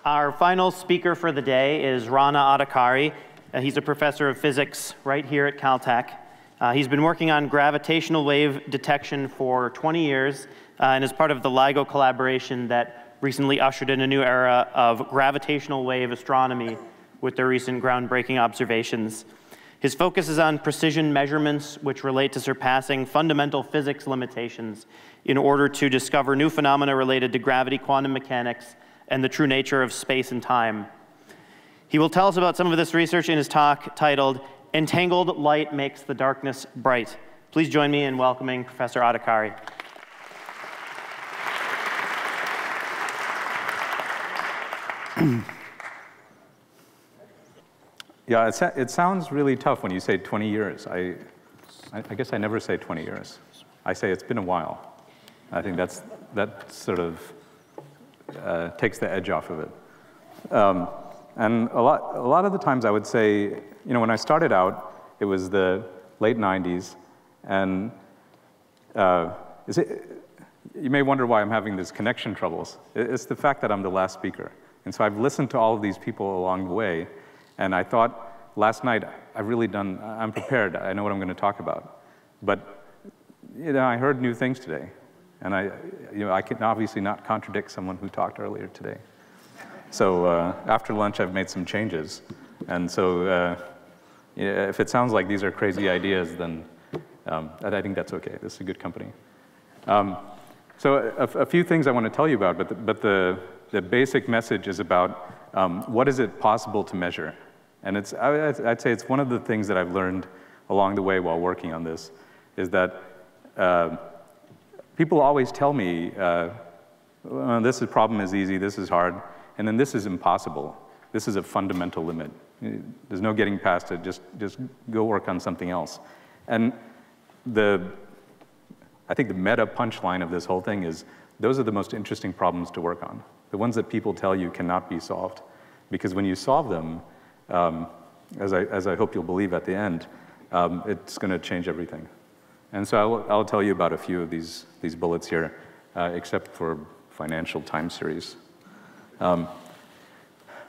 Our final speaker for the day is Rana Adhikari. He's a professor of physics right here at Caltech. He's been working on gravitational wave detection for 20 years and is part of the LIGO collaboration that recently ushered in a new era of gravitational wave astronomy with their recent groundbreaking observations. His focus is on precision measurements which relate to surpassing fundamental physics limitations in order to discover new phenomena related to gravity, quantum mechanics, and the true nature of space and time. He will tell us about some of this research in his talk titled, Entangled Light Makes the Darkness Bright. Please join me in welcoming Professor Adhikari. Yeah, it sounds really tough when you say 20 years. I guess I never say 20 years. I say it's been a while. I think that sort of takes the edge off of it. And a lot of the times I would say, when I started out, it was the late 90s, and you may wonder why I'm having these connection troubles. It's the fact that I'm the last speaker. And so I've listened to all of these people along the way, and I thought last night, I'm prepared, I know what I'm going to talk about. But I heard new things today, and I can obviously not contradict someone who talked earlier today. So after lunch, I've made some changes. And so if it sounds like these are crazy ideas, then I think that's okay. This is a good company. So a few things I want to tell you about, but the basic message is about what is it possible to measure? And I'd say it's one of the things that I've learned along the way while working on this, is that people always tell me, well, this problem is easy, this is hard, and then this is impossible. This is a fundamental limit. There's no getting past it, just go work on something else. And I think the meta punchline of this whole thing is, those are the most interesting problems to work on. The ones that people tell you cannot be solved. Because when you solve them, as I hope you'll believe at the end, it's going to change everything. And so I'll tell you about a few of these bullets here, except for financial time series.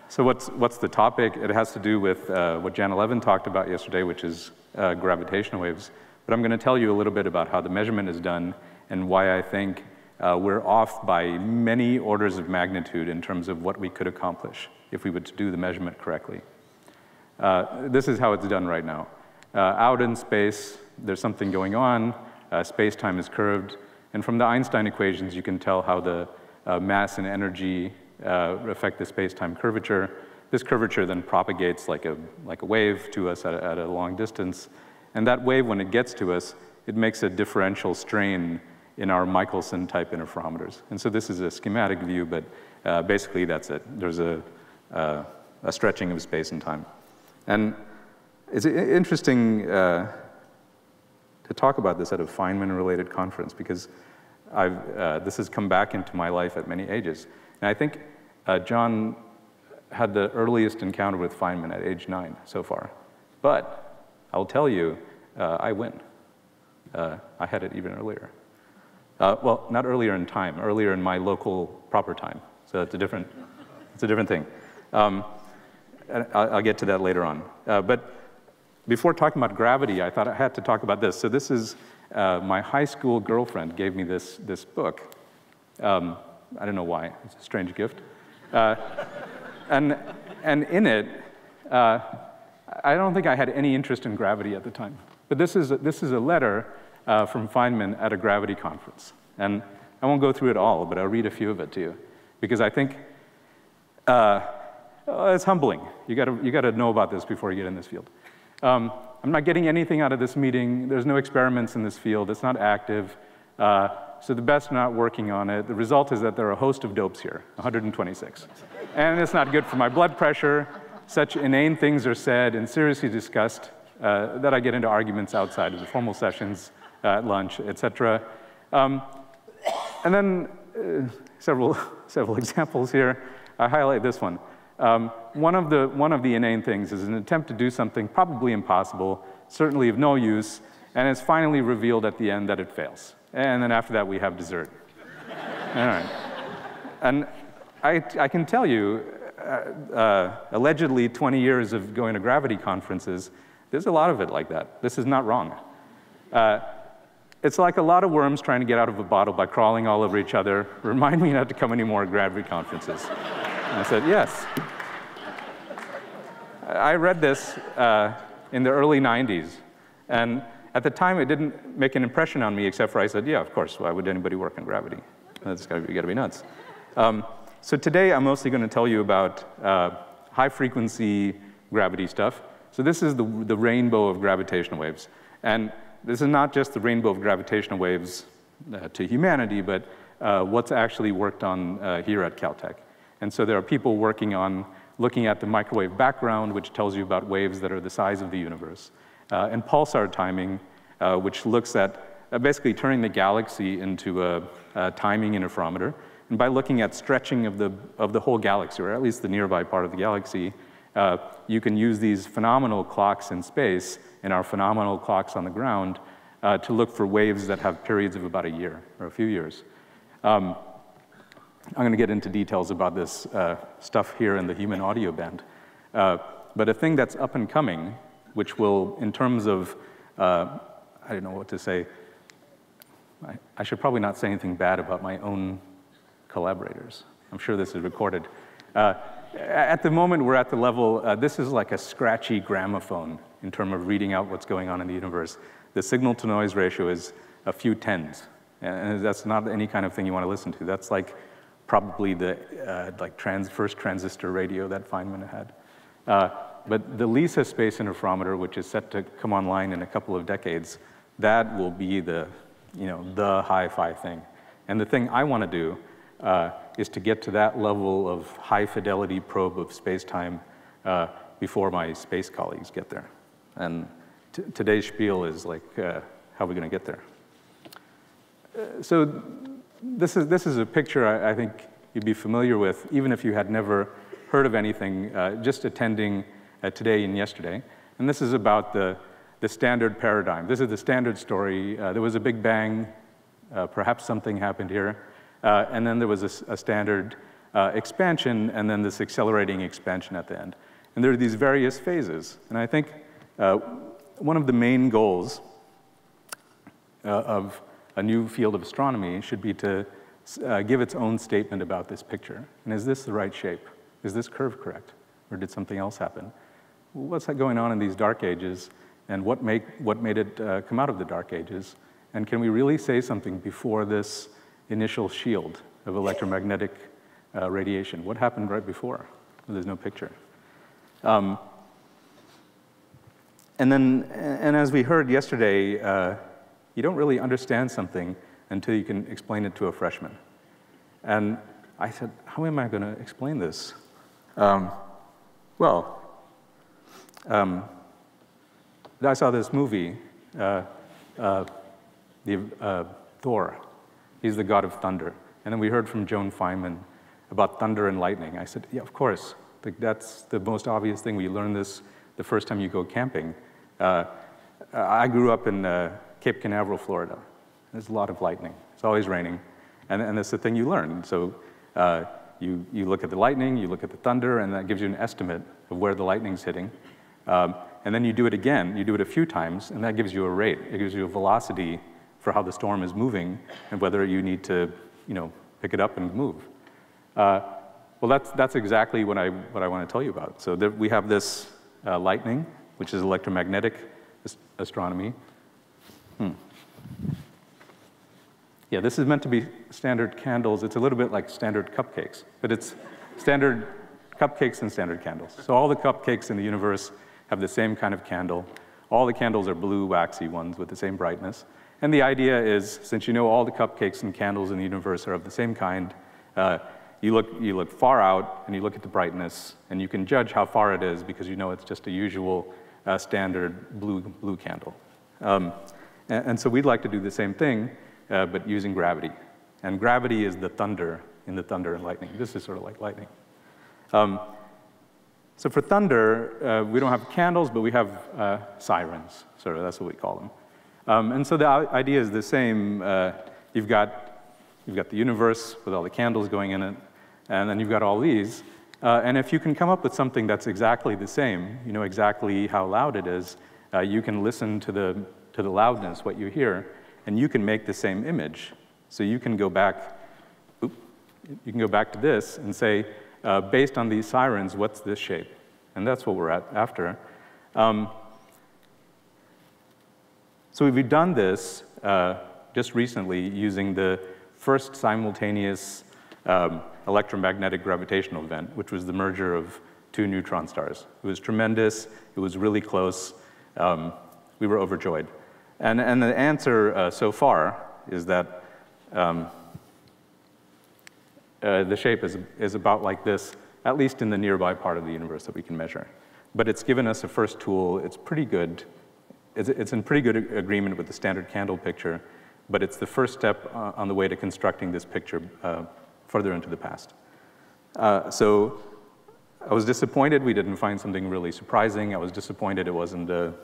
So what's the topic? It has to do with what Jan Levin talked about yesterday, which is gravitational waves. But I'm going to tell you a little bit about how the measurement is done and why I think we're off by many orders of magnitude in terms of what we could accomplish if we were to do the measurement correctly. This is how it's done right now. Out in space, there's something going on. Space-time is curved. And from the Einstein equations, you can tell how the mass and energy affect the space-time curvature. This curvature then propagates like a wave to us at a long distance. And that wave, when it gets to us, it makes a differential strain in our Michelson type interferometers. And so this is a schematic view, but basically that's it. There's a stretching of space and time. And it's interesting to talk about this at a Feynman-related conference, because this has come back into my life at many ages. And I think John had the earliest encounter with Feynman at age 9 so far. But I'll tell you, I win. I had it even earlier. Well, not earlier in time, earlier in my local proper time. So it's a different thing. I'll get to that later on. But before talking about gravity, I thought I had to talk about this. So this is my high school girlfriend gave me this book. I don't know why. It's a strange gift. And in it, I don't think I had any interest in gravity at the time. But this is a letter from Feynman at a gravity conference. And I won't go through it all, but I'll read a few of it to you, because I think it's humbling. You got to know about this before you get in this field. I'm not getting anything out of this meeting. There's no experiments in this field. It's not active. So the best are not working on it. The result is that there are a host of dopes here, 126. And it's not good for my blood pressure. Such inane things are said and seriously discussed that I get into arguments outside of the formal sessions, at lunch, etc. And then several examples here. I highlight this one. One of the inane things is an attempt to do something probably impossible, certainly of no use, and it's finally revealed at the end that it fails. And then after that, we have dessert. All right. And I can tell you, allegedly 20 years of going to gravity conferences, there's a lot of it like that. This is not wrong. It's like a lot of worms trying to get out of a bottle by crawling all over each other. Remind me not to come any more gravity conferences. And I said, yes. I read this in the early 90s. And at the time, it didn't make an impression on me, except for I said, yeah, of course, why would anybody work in gravity? That's gotta be nuts. So today, I'm mostly gonna tell you about high-frequency gravity stuff. So this is the rainbow of gravitational waves. And this is not just the rainbow of gravitational waves to humanity, but what's actually worked on here at Caltech. And so there are people working on looking at the microwave background, which tells you about waves that are the size of the universe, and pulsar timing, which looks at basically turning the galaxy into a timing interferometer. And by looking at stretching of the whole galaxy, or at least the nearby part of the galaxy, you can use these phenomenal clocks in space and our phenomenal clocks on the ground to look for waves that have periods of about a year or a few years. I'm going to get into details about this stuff here in the human audio band. But a thing that's up and coming, which will, in terms of, I don't know what to say, I should probably not say anything bad about my own collaborators. I'm sure this is recorded. At the moment, we're at the level, this is like a scratchy gramophone in terms of reading out what's going on in the universe. The signal-to-noise ratio is a few tens, and that's not any kind of thing you want to listen to. That's like probably the first transistor radio that Feynman had. But the LISA space interferometer, which is set to come online in a couple of decades, that will be the hi-fi thing. And the thing I want to do is to get to that level of high-fidelity probe of space-time before my space colleagues get there. And today's spiel is like, how are we going to get there? So this is a picture I think you'd be familiar with, even if you had never heard of anything, just attending today and yesterday. And this is about the standard paradigm. This is the standard story. There was a big bang. Perhaps something happened here. And then there was a standard expansion, and then this accelerating expansion at the end. And there are these various phases. And I think one of the main goals of a new field of astronomy should be to give its own statement about this picture. And is this the right shape? Is this curve correct? Or did something else happen? What's going on in these dark ages? And what made it come out of the dark ages? And can we really say something before this initial shield of electromagnetic radiation? What happened right before? There's no picture. And as we heard yesterday, you don't really understand something until you can explain it to a freshman. And I said, how am I going to explain this? I saw this movie, Thor. He's the god of thunder. And then we heard from Joan Feynman about thunder and lightning. I said, yeah, of course. That's the most obvious thing. We learn this the first time you go camping. I grew up in Cape Canaveral, Florida. There's a lot of lightning. It's always raining. And that's the thing you learn. So you look at the lightning, you look at the thunder, and that gives you an estimate of where the lightning's hitting. And then you do it again. You do it a few times, and that gives you a rate. It gives you a velocity for how the storm is moving and whether you need to, pick it up and move. Well, that's exactly what I want to tell you about. So we have this lightning, which is electromagnetic astronomy. Yeah, this is meant to be standard candles. It's a little bit like standard cupcakes, but it's standard cupcakes and standard candles. So all the cupcakes in the universe have the same kind of candle. All the candles are blue, waxy ones with the same brightness. And the idea is, since you know all the cupcakes and candles in the universe are of the same kind, you look far out and you look at the brightness, and you can judge how far it is because you know it's just a usual standard blue candle. And so we'd like to do the same thing, but using gravity. And gravity is the thunder in the thunder and lightning. This is sort of like lightning. So for thunder, we don't have candles, but we have sirens. Sort of, that's what we call them. And so the idea is the same. You've got the universe with all the candles going in it, and then you've got all these, And if you can come up with something that's exactly the same, you know exactly how loud it is, you can listen to the loudness, what you hear, and you can make the same image. So you can go back, you can go back to this and say, based on these sirens, what's this shape? And that's what we're after. So we've done this just recently using the first simultaneous electromagnetic gravitational event, which was the merger of two neutron stars. It was tremendous. It was really close. We were overjoyed. And the answer so far is that the shape is about like this, at least in the nearby part of the universe that we can measure. But it's given us a first tool. It's pretty good. It's in pretty good agreement with the standard candle picture, but it's the first step on the way to constructing this picture further into the past. So I was disappointed we didn't find something really surprising. I was disappointed it wasn't a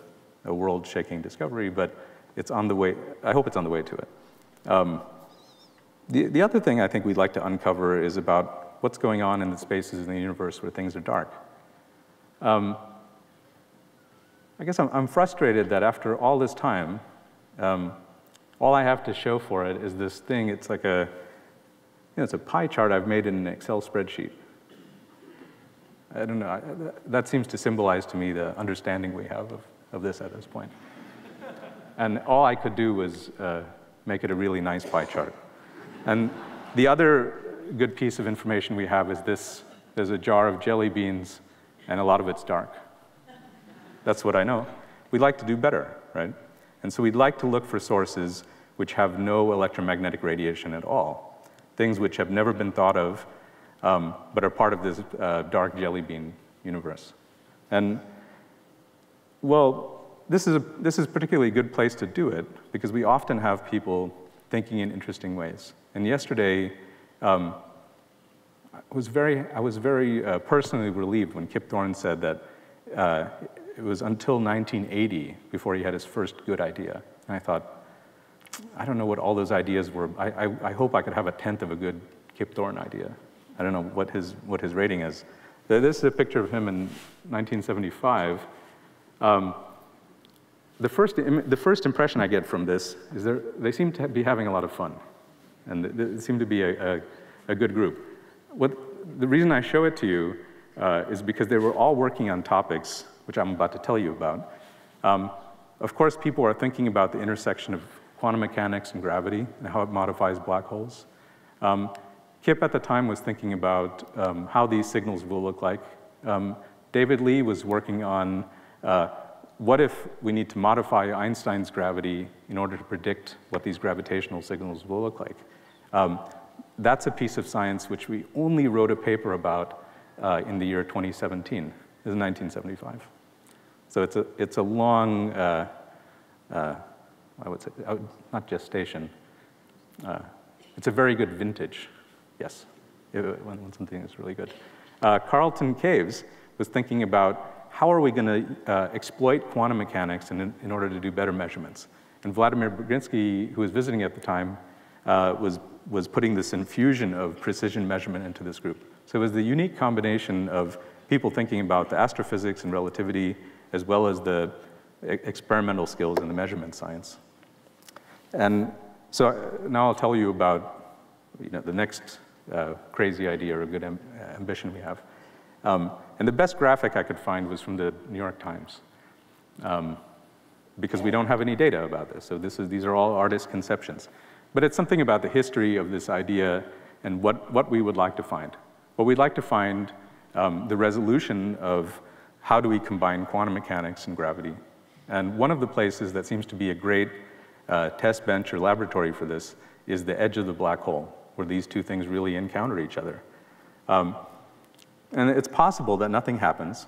world-shaking discovery, but it's on the way. I hope it's on the way to it. The other thing I think we'd like to uncover is about what's going on in the spaces in the universe where things are dark. I guess I'm frustrated that after all this time, all I have to show for it is this thing. It's like it's a pie chart I've made in an Excel spreadsheet. I don't know. That seems to symbolize to me the understanding we have of this at this point. And all I could do was make it a really nice pie chart. And the other good piece of information we have is this. There's a jar of jelly beans, and a lot of it's dark. That's what I know. We'd like to do better, right? And so we'd like to look for sources which have no electromagnetic radiation at all, things which have never been thought of, but are part of this dark jelly bean universe. And, well, this is a particularly good place to do it, because we often have people thinking in interesting ways. And yesterday, I was very personally relieved when Kip Thorne said that it was until 1980 before he had his first good idea. And I thought, I don't know what all those ideas were. I hope I could have a tenth of a good Kip Thorne idea. I don't know what his rating is. This is a picture of him in 1975. The first impression I get from this is they seem to be having a lot of fun, and they seem to be a good group. The reason I show it to you is because they were all working on topics which I'm about to tell you about. Of course, people are thinking about the intersection of quantum mechanics and gravity and how it modifies black holes. Kip at the time was thinking about how these signals will look like. David Lee was working on what if we need to modify Einstein's gravity in order to predict what these gravitational signals will look like. That's a piece of science which we only wrote a paper about in the year 2017. This is 1975. So it's a long, I would say, not gestation. It's a very good vintage, yes, when something is really good. Carlton Caves was thinking about how are we going to exploit quantum mechanics in order to do better measurements. And Vladimir Bagrinsky, who was visiting at the time, was putting this infusion of precision measurement into this group. So it was the unique combination of people thinking about the astrophysics and relativity, as well as the experimental skills in the measurement science. And so now I'll tell you about the next crazy idea or good ambition we have. And the best graphic I could find was from the New York Times, because we don't have any data about this. So these are all artist conceptions. But it's something about the history of this idea and what we would like to find. What we'd like to find, the resolution of how do we combine quantum mechanics and gravity. And one of the places that seems to be a great test bench or laboratory for this is the edge of the black hole, where these two things really encounter each other. And it's possible that nothing happens,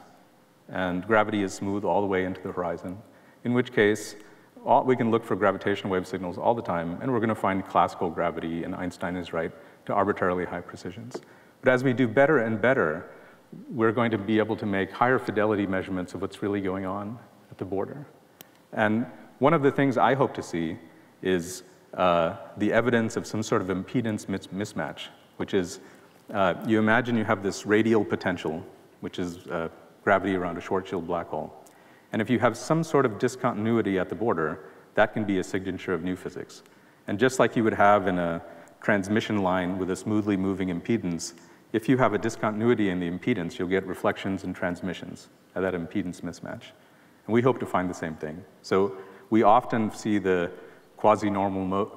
and gravity is smooth all the way into the horizon, in which case we can look for gravitational wave signals all the time, and we're going to find classical gravity, and Einstein is right, to arbitrarily high precisions. But as we do better and better, we're going to be able to make higher fidelity measurements of what's really going on at the border. And one of the things I hope to see is the evidence of some sort of impedance mismatch, which is You imagine you have this radial potential, which is gravity around a short-chilled black hole. And if you have some sort of discontinuity at the border, that can be a signature of new physics. And just like you would have in a transmission line with a smoothly moving impedance, if you have a discontinuity in the impedance, you'll get reflections and transmissions at that impedance mismatch. And we hope to find the same thing. So we often see the quasi-normal mode.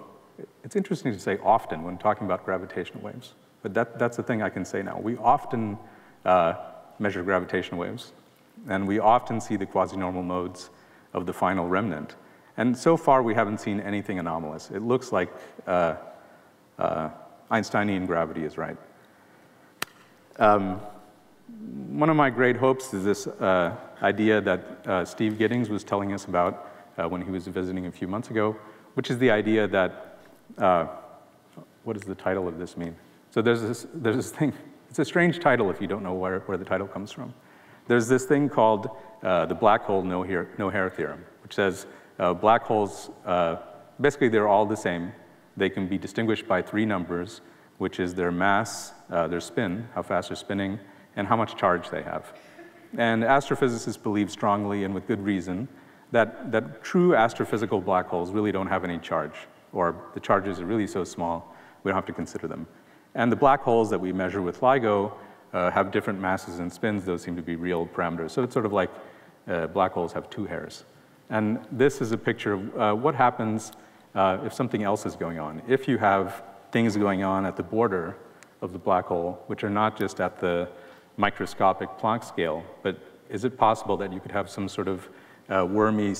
It's interesting to say often when talking about gravitational waves, but that's the thing I can say now. We often measure gravitational waves, and we often see the quasi-normal modes of the final remnant. And so far, we haven't seen anything anomalous. It looks like Einsteinian gravity is right. One of my great hopes is this idea that Steve Giddings was telling us about when he was visiting a few months ago, which is the idea that, what does the title of this mean? So there's this thing, it's a strange title if you don't know where the title comes from. There's this thing called the black hole no-hair theorem, which says black holes, basically they're all the same. They can be distinguished by three numbers, which is their mass, their spin, how fast they're spinning, and how much charge they have. And astrophysicists believe strongly, and with good reason, that true astrophysical black holes really don't have any charge, or the charges are really so small, we don't have to consider them. And the black holes that we measure with LIGO have different masses and spins. Those seem to be real parameters. So it's sort of like black holes have two hairs. And this is a picture of what happens if something else is going on. If you have things going on at the border of the black hole, which are not just at the microscopic Planck scale, but is it possible that you could have some sort of wormy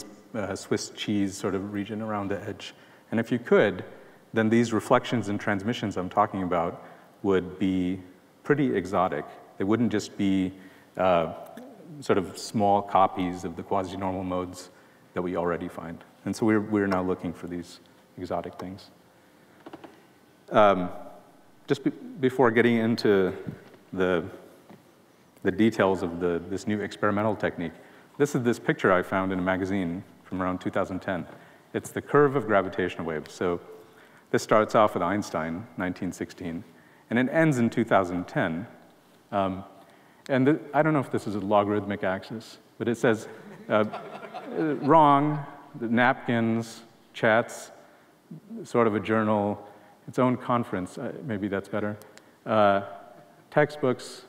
Swiss cheese sort of region around the edge? And if you could, then these reflections and transmissions I'm talking about would be pretty exotic. They wouldn't just be sort of small copies of the quasi-normal modes that we already find. And so we're now looking for these exotic things. Just before getting into the details of this new experimental technique, this is this picture I found in a magazine from around 2010. It's the curve of gravitational waves. So this starts off with Einstein, 1916, and it ends in 2010. And I don't know if this is a logarithmic axis, but it says, wrong, the napkins, chats, sort of a journal, its own conference, maybe that's better. Textbooks,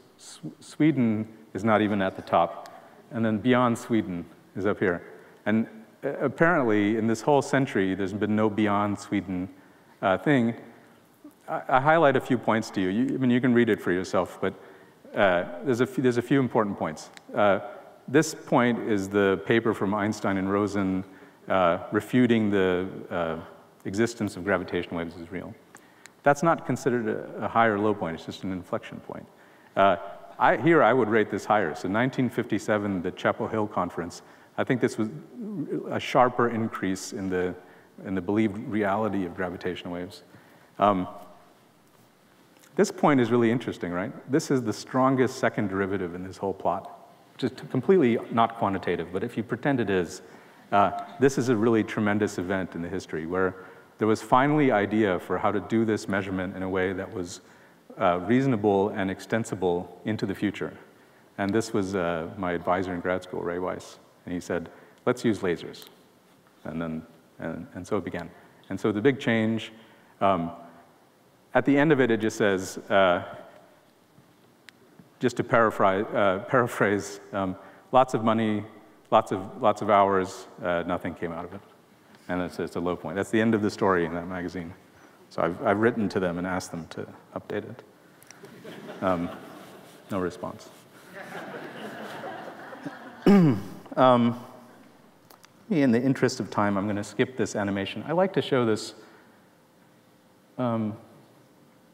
Sweden is not even at the top. And then beyond Sweden is up here. And apparently, in this whole century, there's been no beyond Sweden thing. I highlight a few points to you. I mean, you can read it for yourself, but there's a few important points. This point is the paper from Einstein and Rosen refuting the existence of gravitational waves as real. That's not considered a high or low point, it's just an inflection point. Here I would rate this higher. So 1957, the Chapel Hill Conference, I think this was a sharper increase in the believed reality of gravitational waves. This point is really interesting, right? This is the strongest second derivative in this whole plot, which is completely not quantitative, but if you pretend it is, this is a really tremendous event in the history where there was finally idea for how to do this measurement in a way that was reasonable and extensible into the future. And this was my advisor in grad school, Ray Weiss, and he said, let's use lasers. And so it began. And so the big change, at the end of it, it just says, just to paraphrase, lots of money, lots of hours, nothing came out of it. And it's a low point. That's the end of the story in that magazine. So I've written to them and asked them to update it. No response. In the interest of time, I'm going to skip this animation. I like to show this.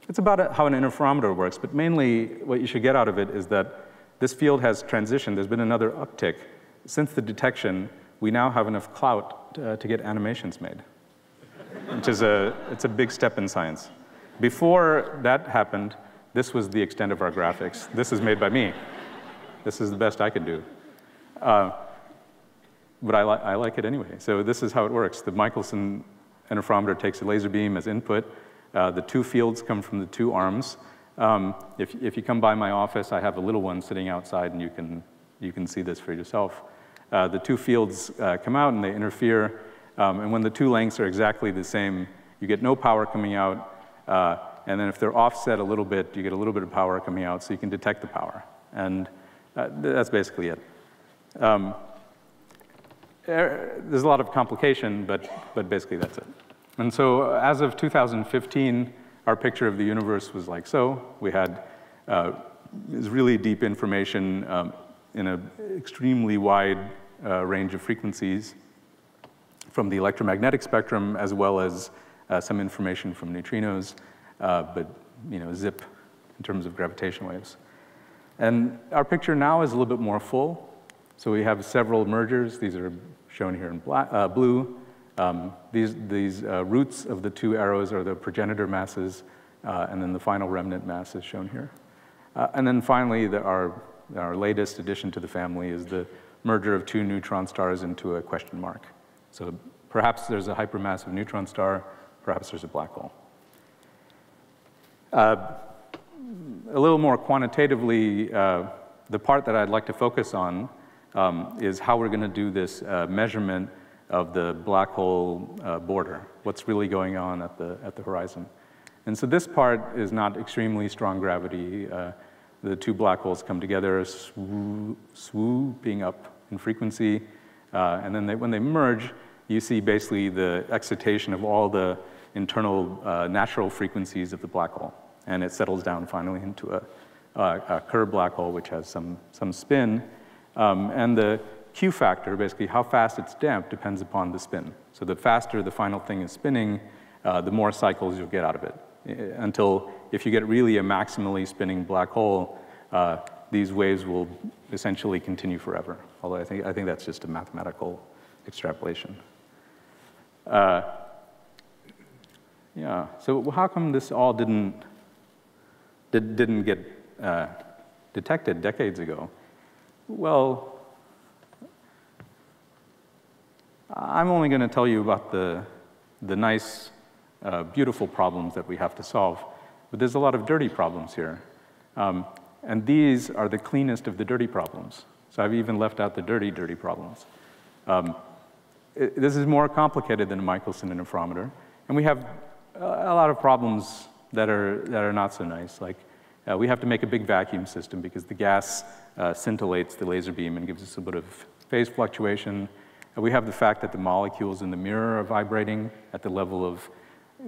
It's about how an interferometer works, but mainly what you should get out of it is that this field has transitioned. There's been another uptick. Since the detection, we now have enough clout to get animations made, which is it's a big step in science. Before that happened, this was the extent of our graphics. This is made by me. This is the best I could do. But I like it anyway. So this is how it works. The Michelson interferometer takes a laser beam as input. The two fields come from the two arms. If you come by my office, I have a little one sitting outside, and you can see this for yourself. The two fields come out, and they interfere. And when the two lengths are exactly the same, you get no power coming out. And then if they're offset a little bit, you get a little bit of power coming out, so you can detect the power. And that's basically it. There's a lot of complication, but basically that's it. And so as of 2015, our picture of the universe was like so. We had this really deep information in an extremely wide range of frequencies from the electromagnetic spectrum, as well as some information from neutrinos, but zip in terms of gravitational waves. And our picture now is a little bit more full. So we have several mergers. These are shown here in blue. These roots of the two arrows are the progenitor masses, and then the final remnant mass is shown here. And then finally, our latest addition to the family is the merger of two neutron stars into a question mark. So perhaps there's a hypermassive neutron star, perhaps there's a black hole. A little more quantitatively, the part that I'd like to focus on is how we're going to do this measurement of the black hole border, what's really going on at the horizon. And so this part is not extremely strong gravity. The two black holes come together, swooping up in frequency, and then when they merge, you see basically the excitation of all the internal natural frequencies of the black hole. And it settles down finally into a curved black hole, which has some spin. And the Q factor, basically how fast it's damped, depends upon the spin. So the faster the final thing is spinning, the more cycles you'll get out of it. Until if you get really a maximally spinning black hole, these waves will essentially continue forever. Although I think that's just a mathematical extrapolation. Yeah. So how come this all didn't get detected decades ago? Well, I'm only going to tell you about the nice, beautiful problems that we have to solve, but there's a lot of dirty problems here. And these are the cleanest of the dirty problems. So I've even left out the dirty problems. This is more complicated than a Michelson interferometer, and we have a lot of problems that are not so nice. Like we have to make a big vacuum system because the gas scintillates the laser beam and gives us a bit of phase fluctuation. We have the fact that the molecules in the mirror are vibrating at the level of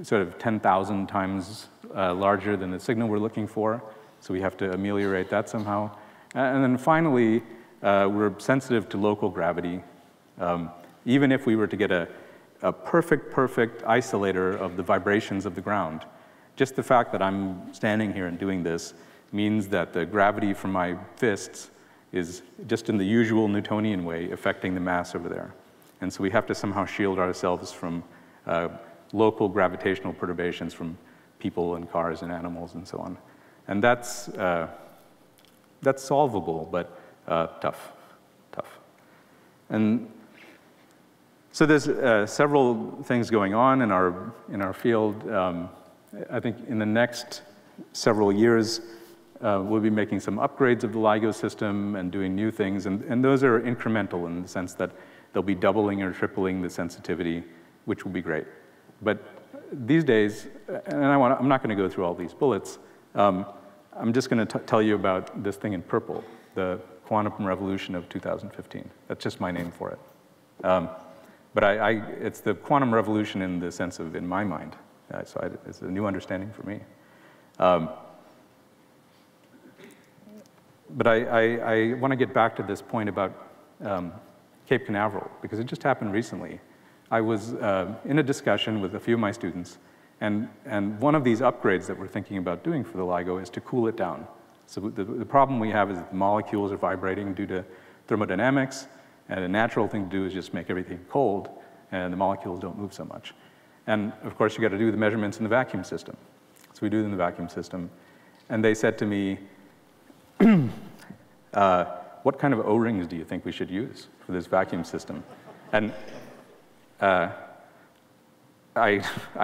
sort of 10,000 times larger than the signal we're looking for. So we have to ameliorate that somehow. And then finally, we're sensitive to local gravity. Even if we were to get a perfect isolator of the vibrations of the ground, just the fact that I'm standing here and doing this means that the gravity from my fists is just in the usual Newtonian way affecting the mass over there. And so we have to somehow shield ourselves from local gravitational perturbations from people and cars and animals and so on. And that's solvable, but tough. And so there's several things going on in our field. I think in the next several years, we'll be making some upgrades of the LIGO system and doing new things, and those are incremental in the sense that they'll be doubling or tripling the sensitivity, which will be great. But these days, and I'm not going to go through all these bullets, I'm just going to tell you about this thing in purple, the quantum revolution of 2015. That's just my name for it. But it's the quantum revolution in the sense of in my mind. So it's a new understanding for me. But I want to get back to this point about Cape Canaveral, because it just happened recently. I was in a discussion with a few of my students, and one of these upgrades that we're thinking about doing for the LIGO is to cool it down. So the problem we have is that the molecules are vibrating due to thermodynamics, and a natural thing to do is just make everything cold, and the molecules don't move so much. And of course, you got to do the measurements in the vacuum system. So we do it in the vacuum system. And they said to me, what kind of O-rings do you think we should use for this vacuum system? And I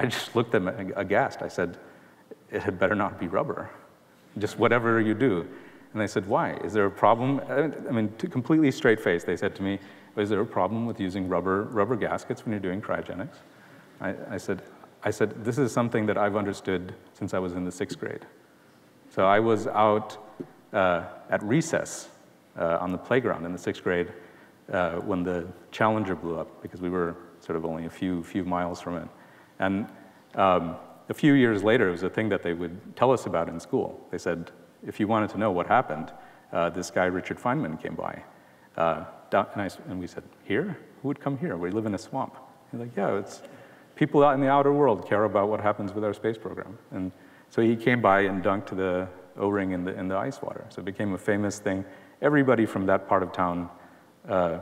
just looked at them aghast. I said, it had better not be rubber. just whatever you do. And they said, why? Is there a problem? I mean, completely straight face, they said to me, is there a problem with using rubber gaskets when you're doing cryogenics? I said, this is something that I've understood since I was in the 6th grade. So I was out at recess on the playground in the 6th grade when the Challenger blew up, because we were sort of only a few miles from it. And a few years later, it was a thing that they would tell us about in school. They said, if you wanted to know what happened, this guy, Richard Feynman, came by. And we said, here? Who would come here? We live in a swamp. He's like, yeah, it's people out in the outer world care about what happens with our space program. And so he came by and dunked the O-ring in the ice water. So it became a famous thing. Everybody from that part of town,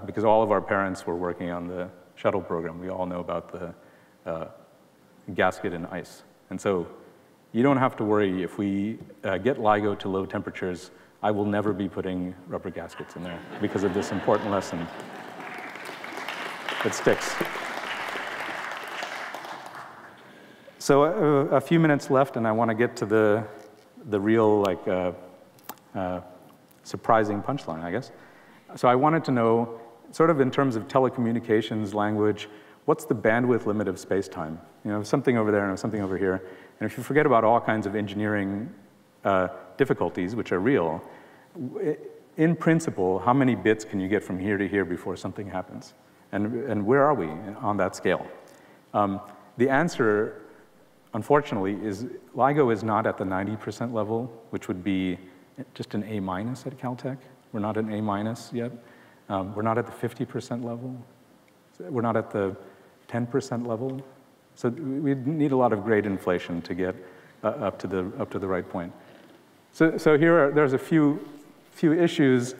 because all of our parents were working on the shuttle program, we all know about the gasket in ice. And so you don't have to worry if we get LIGO to low temperatures. I will never be putting rubber gaskets in there because of this important lesson. It sticks. So a few minutes left, and I want to get to the real surprising punchline, I guess. So I wanted to know, sort of in terms of telecommunications language, what's the bandwidth limit of space-time? You know, something over there and something over here. And if you forget about all kinds of engineering difficulties, which are real, in principle, how many bits can you get from here to here before something happens? And where are we on that scale? The answer, unfortunately, is LIGO is not at the 90% level, which would be just an A- at Caltech. We're not an A- yet. We're not at the 50% level. We're not at the 10% level. So we need a lot of grade inflation to get up to the right point. So here there's a few issues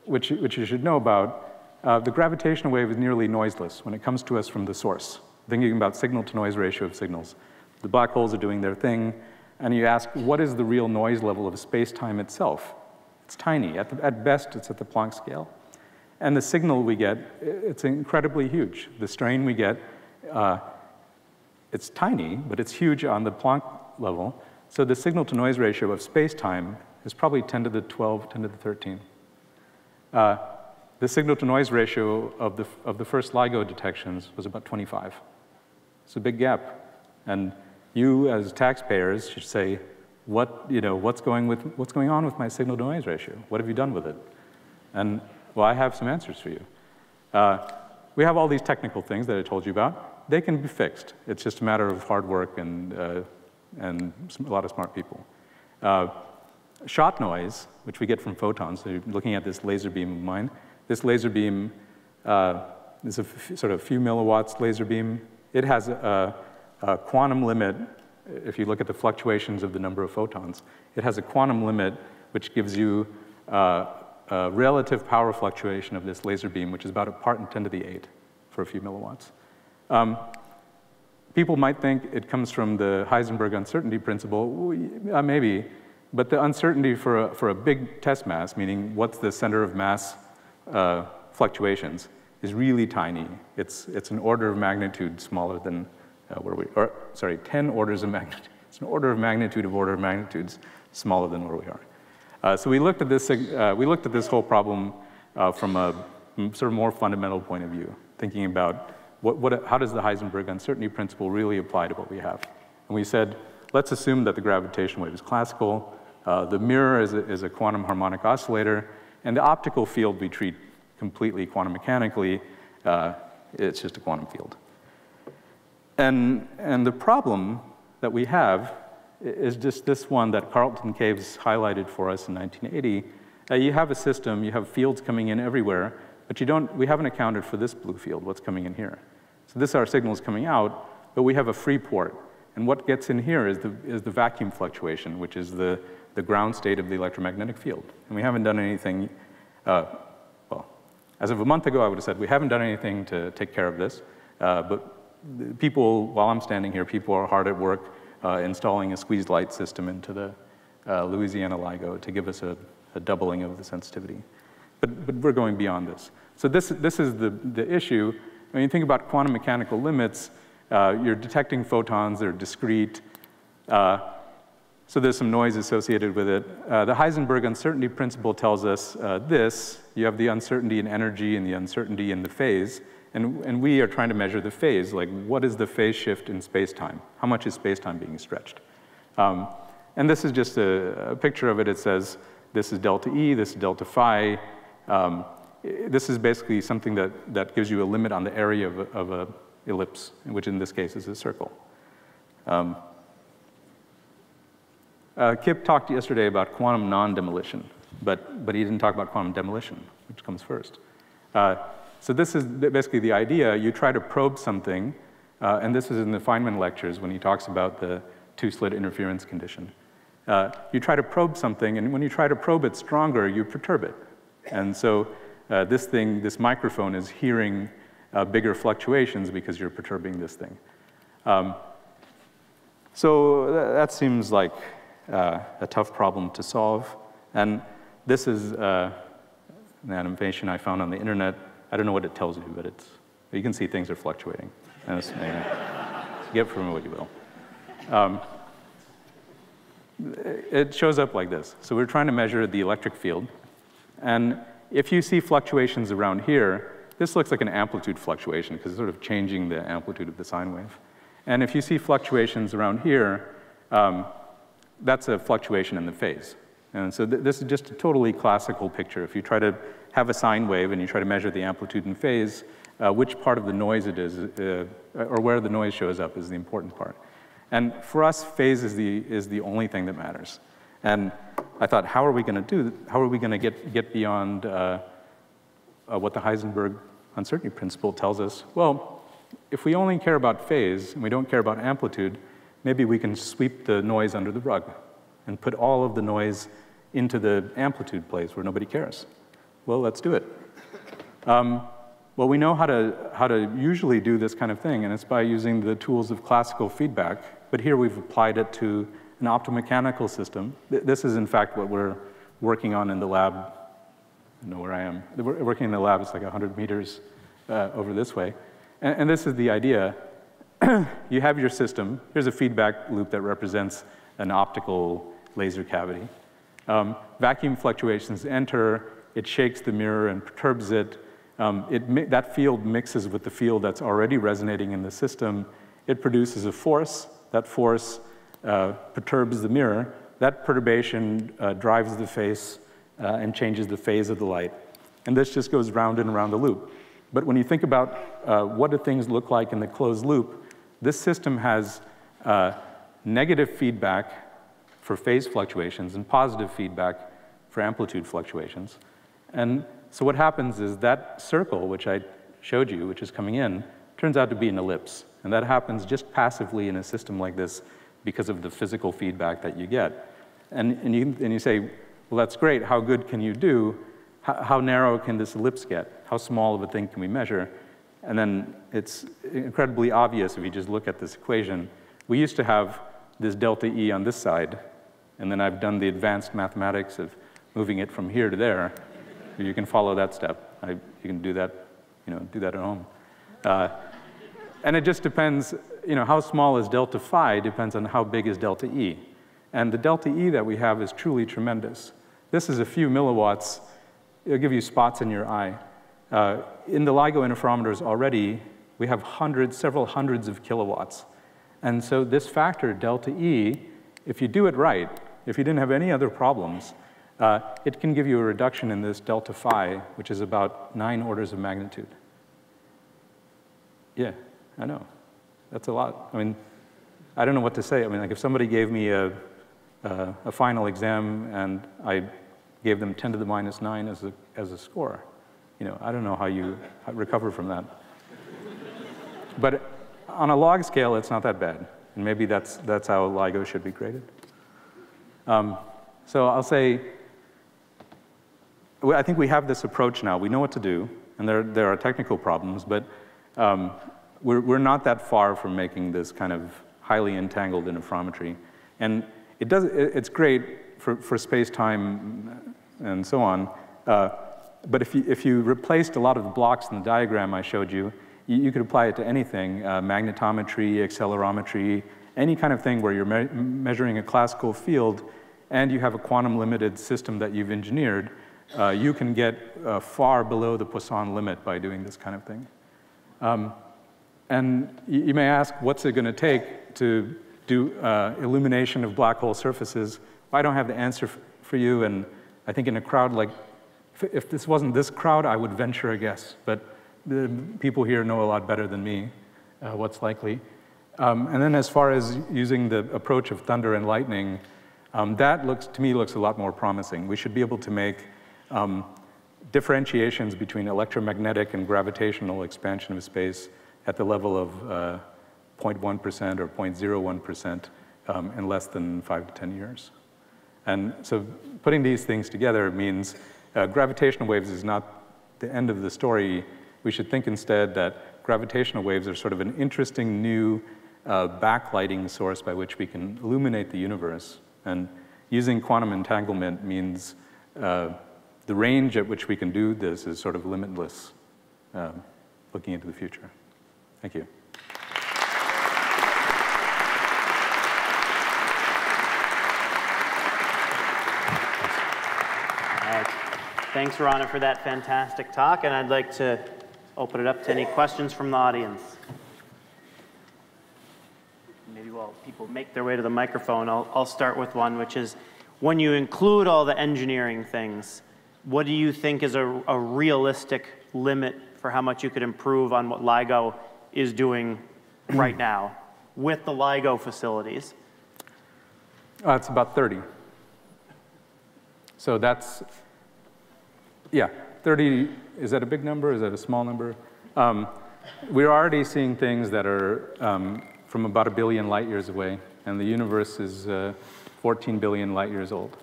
which you should know about. The gravitational wave is nearly noiseless when it comes to us from the source. Thinking about signal-to-noise ratio of signals. The black holes are doing their thing, and you ask, what is the real noise level of space-time itself? It's tiny. At best, it's at the Planck scale. And the signal we get, it's incredibly huge. The strain we get, it's tiny, but it's huge on the Planck level. So the signal-to-noise ratio of space-time is probably 10 to the 12, 10 to the 13. The signal-to-noise ratio of the first LIGO detections was about 25. It's a big gap. And you, as taxpayers, should say, what's going on with my signal-to-noise ratio? What have you done with it? And, well, I have some answers for you. We have all these technical things that I told you about. They can be fixed. It's just a matter of hard work and a lot of smart people. Shot noise, which we get from photons, so you're looking at this laser beam of mine. This laser beam is a sort of few milliwatts laser beam. It has a quantum limit. If you look at the fluctuations of the number of photons, it has a quantum limit which gives you a relative power fluctuation of this laser beam, which is about a part in 10 to the 8 for a few milliwatts. People might think it comes from the Heisenberg uncertainty principle. Maybe, but the uncertainty for a big test mass, meaning what's the center of mass fluctuations, is really tiny. It's an order of magnitude smaller than 10 orders of magnitude. It's an order of magnitudes smaller than where we are. So we looked at this whole problem from a sort of more fundamental point of view, thinking about how does the Heisenberg uncertainty principle really apply to what we have? And we said, let's assume that the gravitational wave is classical, the mirror is a quantum harmonic oscillator, and the optical field we treat completely quantum mechanically. It's just a quantum field. And the problem that we have is just this one that Carlton Caves highlighted for us in 1980. You have a system, you have fields coming in everywhere, but we haven't accounted for this blue field, what's coming in here. So this, our signal is coming out, but we have a free port. And what gets in here is the vacuum fluctuation, which is the ground state of the electromagnetic field. And we haven't done anything, well, as of a month ago, I would have said we haven't done anything to take care of this, but people, while I'm standing here, people are hard at work installing a squeezed light system into the Louisiana LIGO to give us a doubling of the sensitivity. But we're going beyond this. So this is the issue. When you think about quantum mechanical limits, you're detecting photons, they're discrete. So there's some noise associated with it. The Heisenberg uncertainty principle tells us this. You have the uncertainty in energy and the uncertainty in the phase. And we are trying to measure the phase, like what is the phase shift in space-time? How much is space-time being stretched? And this is just a picture of it. It says this is delta E, this is delta phi. This is basically something that gives you a limit on the area of an ellipse, which in this case is a circle. Kip talked yesterday about quantum non-demolition, but he didn't talk about quantum demolition, which comes first. So this is basically the idea. You try to probe something, and this is in the Feynman lectures when he talks about the two-slit interference condition. You try to probe something, and when you try to probe it stronger, you perturb it. And so this microphone is hearing bigger fluctuations because you're perturbing this thing. So that seems like a tough problem to solve. And this is an animation I found on the internet. I don't know what it tells you, but you can see things are fluctuating. And it's, get from it what you will. It shows up like this. So we're trying to measure the electric field. And if you see fluctuations around here, this looks like an amplitude fluctuation because it's sort of changing the amplitude of the sine wave. And if you see fluctuations around here, that's a fluctuation in the phase. And so this is just a totally classical picture. If you try to have a sine wave and you try to measure the amplitude and phase, which part of the noise it is, or where the noise shows up is the important part. And for us, phase is the only thing that matters. And I thought, how are we going to get beyond what the Heisenberg uncertainty principle tells us? Well, if we only care about phase and we don't care about amplitude, maybe we can sweep the noise under the rug and put all of the noise into the amplitude place where nobody cares. Well, let's do it. Well, we know how to usually do this kind of thing, and it's by using the tools of classical feedback. But here we've applied it to an optomechanical system. This is, in fact, what we're working on in the lab. I know where I am. We're working in the lab. It's like 100 meters over this way. And this is the idea. You have your system. Here's a feedback loop that represents an optical laser cavity. Vacuum fluctuations enter. It shakes the mirror and perturbs it. That field mixes with the field that's already resonating in the system. It produces a force. That force perturbs the mirror. That perturbation drives the face and changes the phase of the light. And this just goes round and around the loop. But when you think about what do things look like in the closed loop, this system has negative feedback for phase fluctuations and positive feedback for amplitude fluctuations. And so what happens is that circle, which I showed you, which is coming in, turns out to be an ellipse. And that happens just passively in a system like this because of the physical feedback that you get. And you say, well, that's great. How good can you do? How narrow can this ellipse get? How small of a thing can we measure? And then it's incredibly obvious if you just look at this equation. We used to have this delta E on this side, and then I've done the advanced mathematics of moving it from here to there. You can follow that step. You can do that, do that at home. And it just depends, how small is delta phi depends on how big is delta E. And the delta E that we have is truly tremendous. This is a few milliwatts. It'll give you spots in your eye. In the LIGO interferometers already, we have several hundreds of kilowatts. And so this factor, delta E, if you do it right, if you didn't have any other problems, it can give you a reduction in this delta phi, which is about 9 orders of magnitude. Yeah, I know. That's a lot. I mean, I don't know what to say. I mean, like if somebody gave me a final exam and I gave them 10 to the minus 9 as a score, I don't know how you recover from that. But on a log scale, it's not that bad. And maybe that's how LIGO should be graded. So I'll say, I think we have this approach now. We know what to do, and there are technical problems, but we're not that far from making this kind of highly entangled interferometry. And it's great for space-time and so on, but if you replaced a lot of the blocks in the diagram I showed you, you could apply it to anything, magnetometry, accelerometry, any kind of thing where you're measuring a classical field and you have a quantum-limited system that you've engineered, you can get far below the Poisson limit by doing this kind of thing. And you may ask, what's it going to take to do illumination of black hole surfaces? I don't have the answer for you, and I think in a crowd like, if this wasn't this crowd, I would venture a guess, but the people here know a lot better than me what's likely. And then as far as using the approach of thunder and lightning, that to me looks a lot more promising. We should be able to make differentiations between electromagnetic and gravitational expansion of space at the level of 0.1% or 0.01% in less than 5 to 10 years. And so putting these things together means gravitational waves is not the end of the story. We should think instead that gravitational waves are sort of an interesting new backlighting source by which we can illuminate the universe. And using quantum entanglement means the range at which we can do this is sort of limitless, looking into the future. Thank you. Thanks, Rana, for that fantastic talk, and I'd like to open it up to any questions from the audience. Maybe while people make their way to the microphone, I'll start with one, which is, when you include all the engineering things, what do you think is a realistic limit for how much you could improve on what LIGO is doing right now with the LIGO facilities? It's about 30. So that's, yeah, 30, is that a big number? Is that a small number? We're already seeing things that are from about 1 billion light years away, and the universe is 14 billion light years old.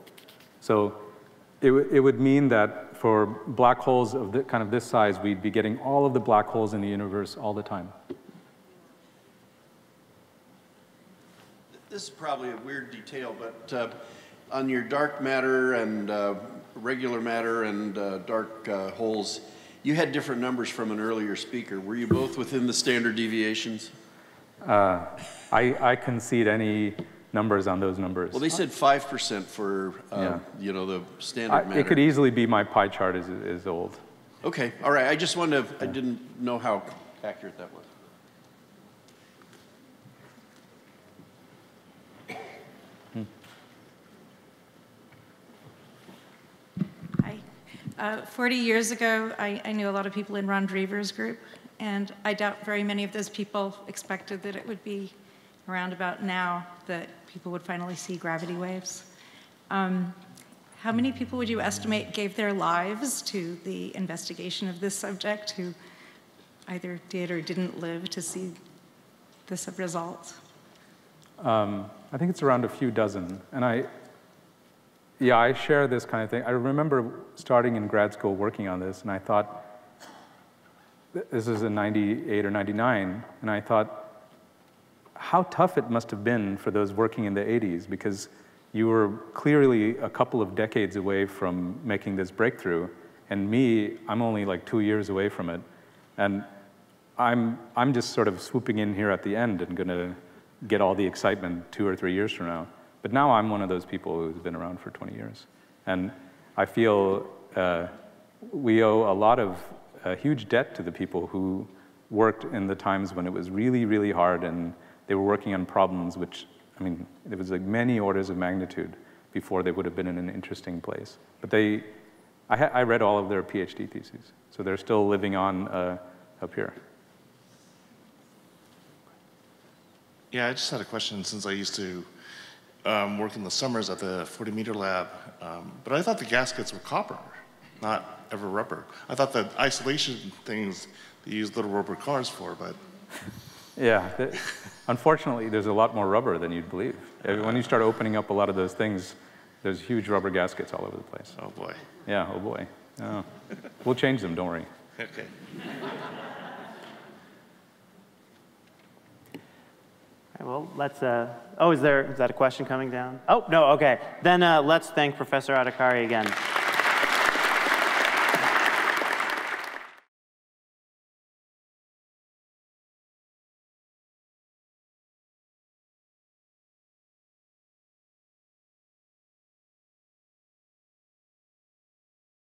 So it would mean that for black holes of kind of this size, we'd be getting all of the black holes in the universe all the time. This is probably a weird detail, but on your dark matter and regular matter and dark holes, you had different numbers from an earlier speaker. Were you both within the standard deviations? I concede any numbers on those numbers. Well, they said 5% for you know, the standard matter. It could easily be my pie chart is old. Okay, all right. I just wanted to, I didn't know how accurate that was. Hi. 40 years ago, I knew a lot of people in Ron Drever's group, and I doubt very many of those people expected that it would be around about now that people would finally see gravity waves. How many people would you estimate gave their lives to the investigation of this subject who either did or didn't live to see this result? I think it's around a few dozen. And I share this kind of thing. I remember starting in grad school working on this, and I thought, this is in 98 or 99, and I thought, how tough it must have been for those working in the 80s, because you were clearly a couple of decades away from making this breakthrough, and me, I'm only like 2 years away from it, and I'm just sort of swooping in here at the end and going to get all the excitement 2 or 3 years from now. But now I'm one of those people who's been around for 20 years, and I feel we owe a lot of huge debt to the people who worked in the times when it was really, really hard, and they were working on problems which, I mean, it was like many orders of magnitude before they would have been in an interesting place. But I read all of their PhD theses, so they're still living on up here. Yeah, I just had a question, since I used to work in the summers at the 40-meter lab, but I thought the gaskets were copper, not ever rubber. I thought the isolation things they use little rubber cars for, but... Yeah, unfortunately, there's a lot more rubber than you'd believe. When you start opening up a lot of those things, there's huge rubber gaskets all over the place. Oh boy. Yeah, oh boy. Oh. We'll change them, don't worry. Okay. Well, let's, oh, is that a question coming down? Oh, no, okay. Then let's thank Professor Adhikari again.